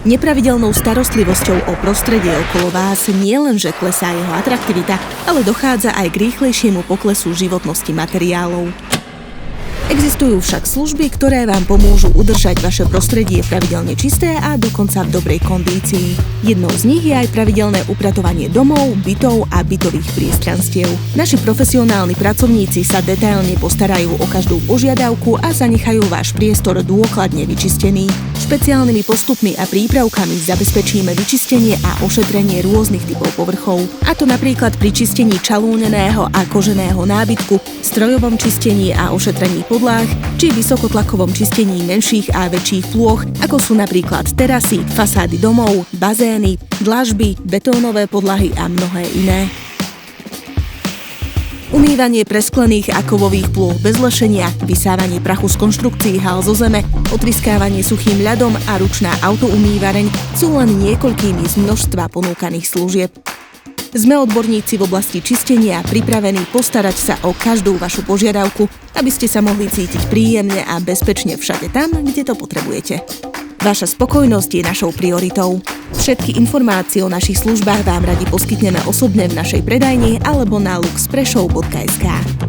Nepravidelnou starostlivosťou o prostredie okolo vás nielenže klesá jeho atraktivita, ale dochádza aj k rýchlejšiemu poklesu životnosti materiálov. Existujú však služby, ktoré vám pomôžu udržať vaše prostredie pravidelne čisté a dokonca v dobrej kondícii. Jednou z nich je aj pravidelné upratovanie domov, bytov a bytových priestranstiev. Naši profesionálni pracovníci sa detailne postarajú o každú požiadavku a zanechajú váš priestor dôkladne vyčistený. Špeciálnymi postupmi a prípravkami zabezpečíme vyčistenie a ošetrenie rôznych typov povrchov. A to napríklad pri čistení čalúneného a koženého nábytku, strojovom čistení a ošetrení podláh, či vysokotlakovom čistení menších a väčších plôch, ako sú napríklad terasy, fasády domov, bazény, dlažby, betónové podlahy a mnohé iné. Umývanie presklených a kovových plôch bez lešenia, vysávanie prachu z konštrukcií hál zo zeme, otriskávanie suchým ľadom a ručná autoumývareň sú len niekoľkými z množstva ponúkaných služieb. Sme odborníci v oblasti čistenia a pripravení postarať sa o každú vašu požiadavku, aby ste sa mohli cítiť príjemne a bezpečne všade tam, kde to potrebujete. Vaša spokojnosť je našou prioritou. Všetky informácie o našich službách vám radi poskytneme osobne v našej predajni alebo na luxprešov.sk.